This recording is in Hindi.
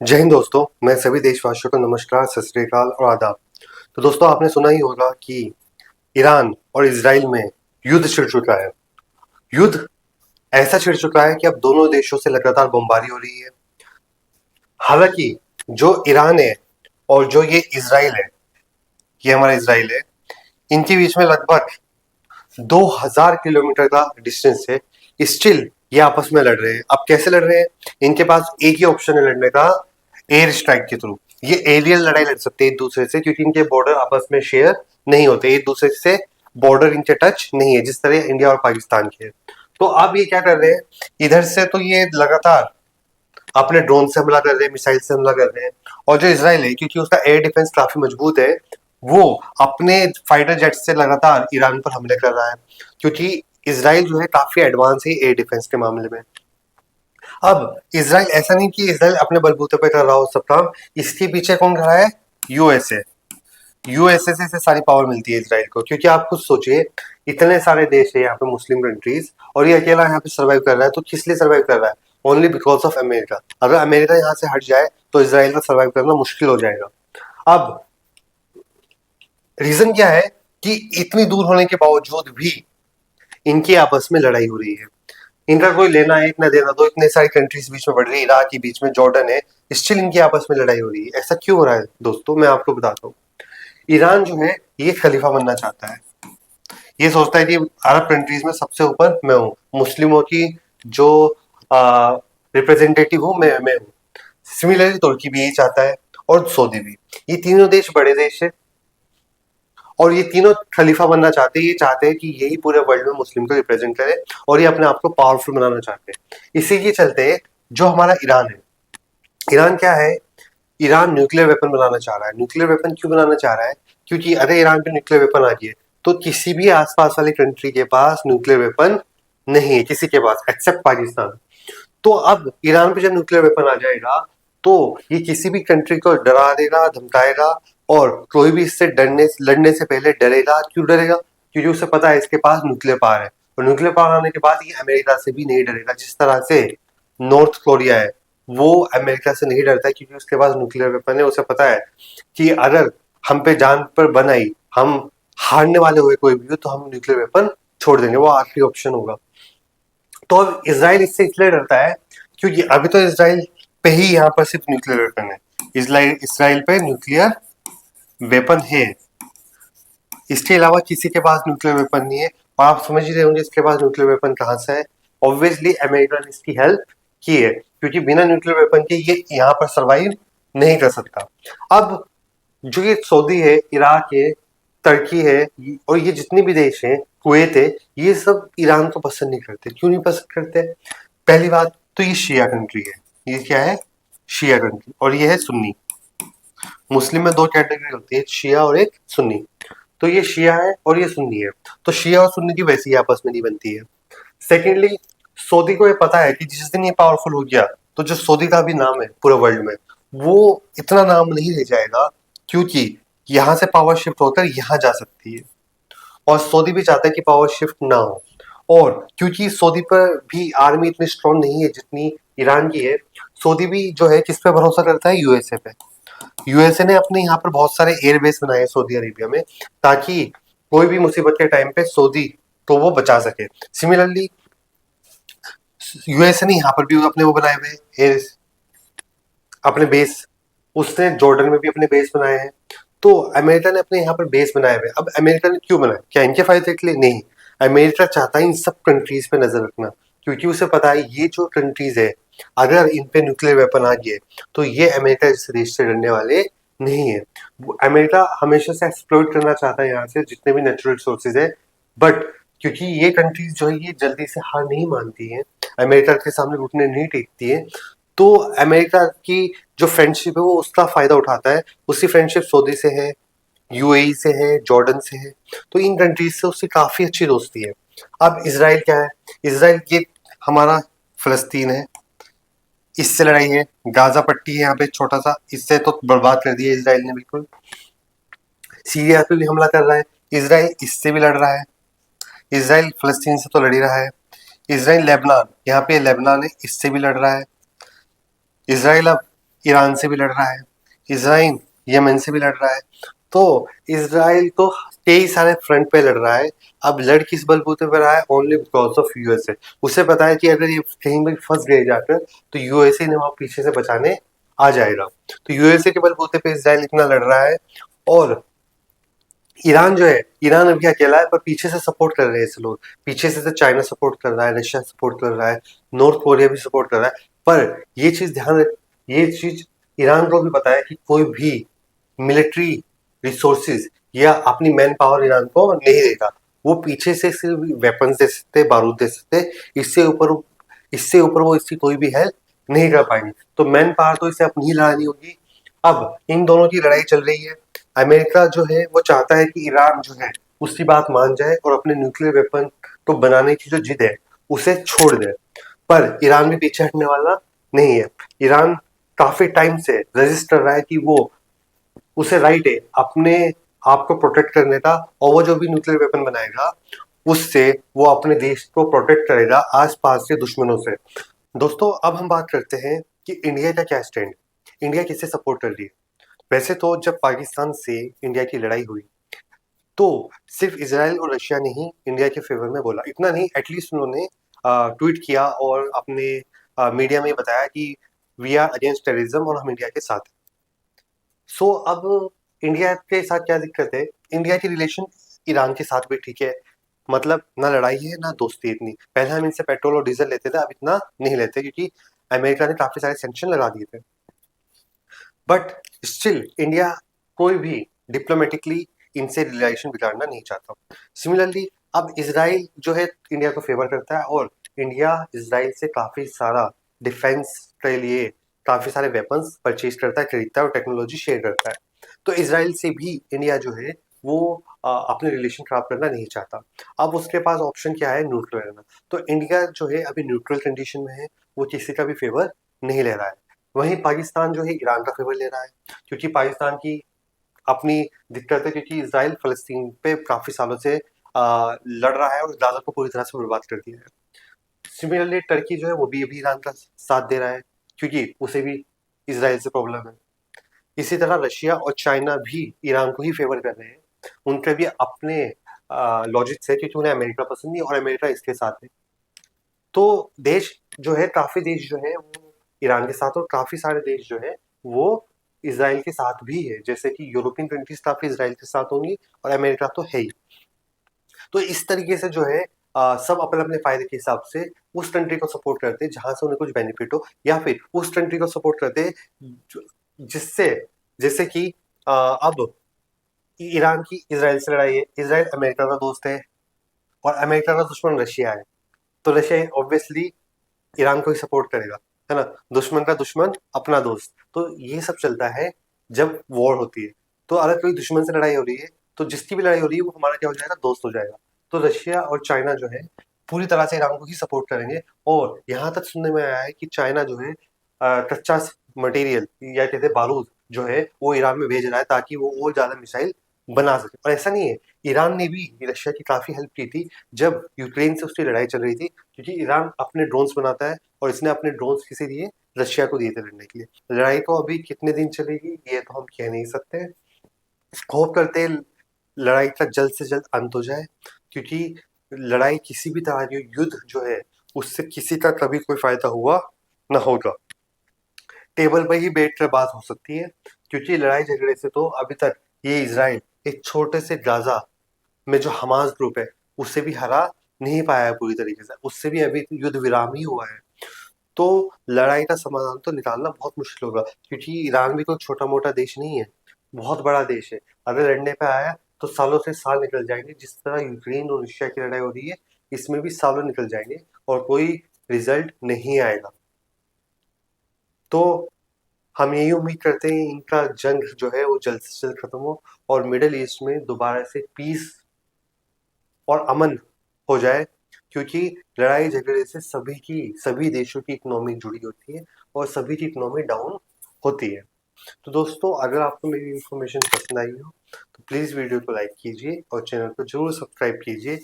जय हिंद दोस्तों, मैं सभी देशवासियों को नमस्कार, सत श्री अकाल और आदाब। तो दोस्तों आपने सुना ही होगा कि ईरान और इजराइल में युद्ध छिड़ चुका है। युद्ध ऐसा छिड़ चुका है कि अब दोनों देशों से लगातार बमबारी हो रही है। हालांकि जो ईरान है और जो ये इजराइल है, ये हमारा इजराइल है, इनके बीच में लगभग 2000 किलोमीटर का डिस्टेंस है। स्टिल ये आपस में लड़ रहे हैं। अब कैसे लड़ रहे हैं? इनके पास एक ही ऑप्शन है लड़ने का, एयर स्ट्राइक के थ्रू। ये एरियल लड़ाई लड़ सकते हैं एक दूसरे से, क्योंकि इनके बॉर्डर आपस में शेयर नहीं होते, एक दूसरे से बॉर्डर इनके टच नहीं है जिस तरह इंडिया और पाकिस्तान के। तो अब ये क्या कर रहे हैं, इधर से तो ये लगातार अपने ड्रोन से हमला कर रहे हैं, मिसाइल से हमला कर रहे हैं। और जो इसराइल है, क्योंकि उसका एयर डिफेंस काफी मजबूत है, वो अपने फाइटर जेट से लगातार ईरान पर हमले कर रहा है, क्योंकि इसराइल जो है काफी एडवांस है एयर डिफेंस के मामले में। अब इसराइल ऐसा नहीं कि इसराइल अपने बलबूते पे कर रहा हो सब काम, इसके पीछे कौन खड़ा है? यूएसए। यूएसए से सारी पावर मिलती है इसराइल को, क्योंकि आप खुद सोचिए, इतने सारे देश है यहाँ पे, मुस्लिम कंट्रीज, और ये अकेला यहाँ पे सर्वाइव कर रहा है। तो किस लिए सर्वाइव कर रहा है? Only because of America. अगर अमेरिका यहाँ से हट जाए तो इसराइल का सर्वाइव करना मुश्किल हो जाएगा। अब रीजन क्या है कि इतनी दूर होने के बावजूद भी इनकी आपस में लड़ाई हो रही है। इनका कोई लेना है ना देना, दो इतने सारी कंट्रीज बीच में बढ़ रही है, इराक के बीच में जॉर्डन है, स्टिल इनकी आपस में लड़ाई हो रही है। ऐसा क्यों हो रहा है दोस्तों? मैं आपको बताता हूँ। ईरान जो है ये खलीफा बनना चाहता है। ये सोचता है कि अरब कंट्रीज में सबसे ऊपर मैं हूँ, मुस्लिमों की जो रिप्रेजेंटेटिव हूँ मैं हूँ। सिमिलरली तुर्की भी यही चाहता है, और सऊदी भी। ये तीनों देश बड़े देश है, और ये तीनों खलीफा बनना चाहते हैं। ये चाहते हैं कि यही पूरे वर्ल्ड में मुस्लिम को रिप्रेजेंट करे, और ये अपने आप को पावरफुल बनाना चाहते हैं। इसी के चलते जो हमारा ईरान है, ईरान क्या है? ईरान न्यूक्लियर वेपन बनाना चाह रहा है। न्यूक्लियर वेपन क्यों बनाना चाह रहा है? क्योंकि अगर ईरान पे न्यूक्लियर वेपन आ गए तो किसी भी आसपास वाली कंट्री के पास न्यूक्लियर वेपन नहीं है, किसी के पास एक्सेप्ट पाकिस्तान। तो अब ईरान पे जब न्यूक्लियर वेपन आ जाएगा तो ये किसी भी कंट्री को डरा देगा, धमकाएगा, और कोई भी इससे लड़ने से पहले डरेगा। क्यों डरेगा? क्योंकि उसे पता है इसके पास न्यूक्लियर पावर है, और न्यूक्लियर पावर आने के बाद ये अमेरिका से भी नहीं डरेगा। जिस तरह से नॉर्थ कोरिया है, वो अमेरिका से नहीं डरता है, क्योंकि उसके पास न्यूक्लियर वेपन है। उसे पता है कि अगर हम पे जान पर बन आई, हम हारने वाले हुए कोई भी हो, तो हम न्यूक्लियर वेपन छोड़ देंगे, वो आखिरी ऑप्शन होगा। तो अब इसराइल इससे इसलिए डरता है क्योंकि अभी तो इसराइल पे ही यहाँ पर सिर्फ न्यूक्लियर वेपन है। इसराइल पे न्यूक्लियर वेपन है, इसके अलावा किसी के पास न्यूक्लियर वेपन नहीं है। और आप समझ ही रहे होंगे इसके पास न्यूक्लियर वेपन कहाँ से है। ऑब्वियसली अमेरिका ने इसकी हेल्प की है, क्योंकि बिना न्यूक्लियर वेपन के ये यहाँ पर सर्वाइव नहीं कर सकता। अब जो ये सऊदी है, इराक है, तुर्की है, और ये जितने भी देश हैं, कुवैत है, ये सब ईरान को पसंद नहीं करते। क्यों नहीं पसंद करते? पहली बात तो ये शिया कंट्री है। ये क्या है? शिया कंट्री। और ये है सुन्नी। मुस्लिम में दो कैटेगरी होती है, एक शिया और एक सुन्नी। तो ये शिया है और ये सुन्नी है। तो शिया और सुन्नी की वैसे ही आपस में नहीं बनती है। सेकेंडली, सऊदी को ये पता है कि जिस दिन ये पावरफुल हो गया तो जो सऊदी का भी नाम है पूरे वर्ल्ड में, वो इतना नाम नहीं ले जाएगा, क्योंकि यहाँ से पावर शिफ्ट होकर यहाँ जा सकती है। और सऊदी भी चाहता है कि पावर शिफ्ट ना हो। और क्योंकि सऊदी पर भी आर्मी इतनी स्ट्रांग नहीं है जितनी ईरान की है, सऊदी भी जो है किस पे भरोसा करता है? यूएसए पे। यूएसए ने अपने यहाँ पर बहुत सारे एयरबेस बनाए हैं सऊदी अरेबिया में, ताकि कोई भी मुसीबत के टाइम पे सऊदी को वो बचा सके। सिमिलरली यूएसए ने यहाँ पर भी अपने वो बनाए हुए एयर, अपने बेस। उसने जॉर्डन में भी अपने बेस बनाए हैं। तो अमेरिका ने अपने यहाँ पर बेस बनाए हुए। अब अमेरिका ने क्यों बनाया? क्या इनके फायदे के लिए? नहीं। अमेरिका चाहता है इन सब कंट्रीज पे नजर रखना, क्योंकि उसे पता है ये जो कंट्रीज है, अगर इन पे न्यूक्लियर वेपन आ गए तो ये अमेरिका जैसे देश से डरने वाले नहीं है। अमेरिका हमेशा से एक्सप्लोर करना चाहता है यहाँ से जितने भी नेचुरल रिसोर्सेज है, बट क्योंकि ये कंट्रीज जो है ये जल्दी से हार नहीं मानती है, अमेरिका के सामने घुटने नहीं टेकती है, तो अमेरिका की जो फ्रेंडशिप है वो उसका फायदा उठाता है। उसकी फ्रेंडशिप सऊदी से है, यूएई से है, जॉर्डन से है। तो इन कंट्रीज से उसकी काफी अच्छी दोस्ती है। अब इसराइल क्या है? इसराइल ये हमारा फलस्तीन है, इससे लड़ाई है। गाजा पट्टी है यहाँ पे छोटा सा, इससे तो बर्बाद कर दिया इसराइल ने बिल्कुल। सीरिया पे भी हमला कर रहा है इसराइल, इससे भी लड़ रहा है। इसराइल फलस्तीन से तो लड़ ही रहा है। इसराइल लेबनान, यहाँ पे लेबनान है, इससे भी लड़ रहा है। इसराइल अब ईरान से भी लड़ रहा है, इसराइल यमन से भी लड़ रहा है। तो इसराइल तो कई सारे फ्रंट पे लड़ रहा है। अब लड़ किस बलबूते पर रहा है? Only because of USA. उसे पता है कि अगर ये कहीं भी फंस गए जाकर तो यूएसए ने वहां पीछे से बचाने आ जाएगा। तो यूएसए के बलबूते पे इसराइल इतना लड़ रहा है। और ईरान जो है, ईरान अभी अकेला है पर पीछे से सपोर्ट कर रहे हैं ऐसे लोग। पीछे से तो चाइना सपोर्ट कर रहा है, रशिया सपोर्ट कर रहा है, नॉर्थ कोरिया भी सपोर्ट कर रहा है। पर ये चीज ईरान को भी पता है कि कोई भी मिलिट्री रिसोर्सेज या अपनी मैन पावर ईरान को नहीं देगा। वो पीछे से सिर्फ वेपन्स दे सकते, बारूद दे सकते। इससे ऊपर वो इसकी कोई भी हेल्प नहीं कर पाएंगे। तो मैन पावर तो इसे अपनी ही लड़ानी होगी। अब इन दोनों की लड़ाई चल रही है। अमेरिका जो है वो चाहता है कि ईरान जो है उसकी बात मान जाए और अपने न्यूक्लियर वेपन तो बनाने की जो जिद है उसे छोड़ दे। पर ईरान भी पीछे हटने वाला नहीं है। ईरान काफी टाइम से रेजिस्ट कर रहा है कि वो उसे राइट है अपने आप को प्रोटेक्ट करने का। और वो जो भी न्यूक्लियर वेपन बनाएगा उससे वो अपने देश को प्रोटेक्ट करेगा आसपास के दुश्मनों से। दोस्तों अब हम बात करते हैं कि इंडिया का क्या स्टैंड, इंडिया किसे सपोर्ट कर रही है। वैसे तो जब पाकिस्तान से इंडिया की लड़ाई हुई तो सिर्फ इसराइल और रशिया ने ही इंडिया के फेवर में बोला। इतना नहीं, एटलीस्ट उन्होंने ट्वीट किया और अपने मीडिया में बताया कि वी आर अगेंस्ट टेररिज्म और हम इंडिया के साथ हैं। सो अब इंडिया के साथ क्या दिक्कत है? इंडिया की रिलेशन ईरान के साथ भी ठीक है। मतलब ना लड़ाई है ना दोस्ती इतनी। पहले हम इनसे पेट्रोल और डीजल लेते थे, अब इतना नहीं लेते क्योंकि अमेरिका ने काफी सारे सैंक्शन लगा दिए थे। बट स्टिल इंडिया कोई भी डिप्लोमेटिकली इनसे रिलेशन बिगाड़ना नहीं चाहता। सिमिलरली अब इसराइल जो है इंडिया को फेवर करता है और इंडिया इसराइल से काफी सारा डिफेंस के लिए काफी सारे वेपन्स परचेज करता है, खरीदता है और टेक्नोलॉजी शेयर करता है। तो इसराइल से भी इंडिया जो है वो अपने रिलेशन खराब करना नहीं चाहता। अब उसके पास ऑप्शन क्या है? न्यूट्रल रहना। तो इंडिया जो है अभी न्यूट्रल कंडीशन में है, वो किसी का भी फेवर नहीं ले रहा है। वहीं पाकिस्तान जो है ईरान का फेवर ले रहा है क्योंकि पाकिस्तान की अपनी दिक्कत है, क्योंकि इसराइल फलस्तीन पे काफी सालों से लड़ रहा है और गाजा को पूरी तरह से बर्बाद कर दिया है। सिमिलरली टर्की जो है वो भी अभी ईरान का साथ दे रहा है क्योंकि उसे भी इसराइल से प्रॉब्लम है। इसी तरह रशिया और चाइना भी ईरान को ही फेवर कर रहे हैं। उनके भी अपने लॉजिक्स है क्योंकि उन्हें अमेरिका पसंद नहीं और अमेरिका इसके साथ है। तो देश जो है, काफी देश जो है वो ईरान के साथ और काफी सारे देश जो है वो इसराइल के साथ भी है। जैसे कि यूरोपियन कंट्रीज काफी इसराइल के साथ होंगी और अमेरिका तो है ही। तो इस तरीके से जो है सब अपने अपने फायदे के हिसाब से उस कंट्री को सपोर्ट करते हैं जहां से उन्हें कुछ बेनिफिट हो, या फिर उस कंट्री को सपोर्ट करते हैं जिससे, जैसे कि अब ईरान की इसराइल से लड़ाई है, इसराइल अमेरिका का दोस्त है और अमेरिका का दुश्मन रशिया है। तो रशिया ऑब्वियसली ईरान को ही सपोर्ट करेगा, है ना। दुश्मन का दुश्मन अपना दोस्त। तो ये सब चलता है जब वॉर होती है। तो अगर कोई दुश्मन से लड़ाई हो रही है तो जिसकी भी लड़ाई हो रही है वो हमारा क्या हो जाएगा? दोस्त हो जाएगा। तो रशिया और चाइना जो है पूरी तरह से ईरान को ही सपोर्ट करेंगे। और यहाँ तक सुनने में आया है कि चाइना जो है कच्चा मटेरियल या कहते हैं बारूद जो है वो ईरान में भेज रहा है ताकि वो और ज्यादा मिसाइल बना सके। और ऐसा नहीं है, ईरान ने भी रशिया की काफी हेल्प की थी जब यूक्रेन से उसकी लड़ाई चल रही थी, क्योंकि ईरान अपने ड्रोन्स बनाता है और इसने अपने ड्रोन्स किसी दिए? रशिया को दिए थे लड़ने के लिए। लड़ाई तो अभी कितने दिन चलेगी ये तो हम कह नहीं सकते। होप करते हैं लड़ाई का जल्द से जल्द अंत हो जाए, क्योंकि लड़ाई किसी भी तरह की युद्ध जो है उससे किसी का कभी कोई फायदा हुआ ना होगा। टेबल पर ही बैठ कर बात हो सकती है, क्योंकि लड़ाई झगड़े से तो अभी तक ये इसराइल एक छोटे से गाजा में जो हमास ग्रुप है उसे भी हरा नहीं पाया है पूरी तरीके से। उससे भी अभी युद्ध विराम ही हुआ है। तो लड़ाई का समाधान तो निकालना बहुत मुश्किल होगा, क्योंकि ईरान भी कोई छोटा मोटा देश नहीं है, बहुत बड़ा देश है। अगर लड़ने पे आया तो सालों से साल निकल जाएंगे। जिस तरह यूक्रेन और रशिया की लड़ाई हो रही है इसमें भी सालों निकल जाएंगे और कोई रिजल्ट नहीं आएगा। तो हम यही उम्मीद करते हैं इनका जंग जो है वो जल्द से जल्द खत्म हो और मिडिल ईस्ट में दोबारा से पीस और अमन हो जाए, क्योंकि लड़ाई झगड़े से सभी देशों की इकोनॉमी जुड़ी होती है और सभी की इकोनॉमी डाउन होती है। तो दोस्तों अगर आपको मेरी इन्फॉर्मेशन पसंद आई हो तो प्लीज़ वीडियो को लाइक कीजिए और चैनल को जरूर सब्सक्राइब कीजिए।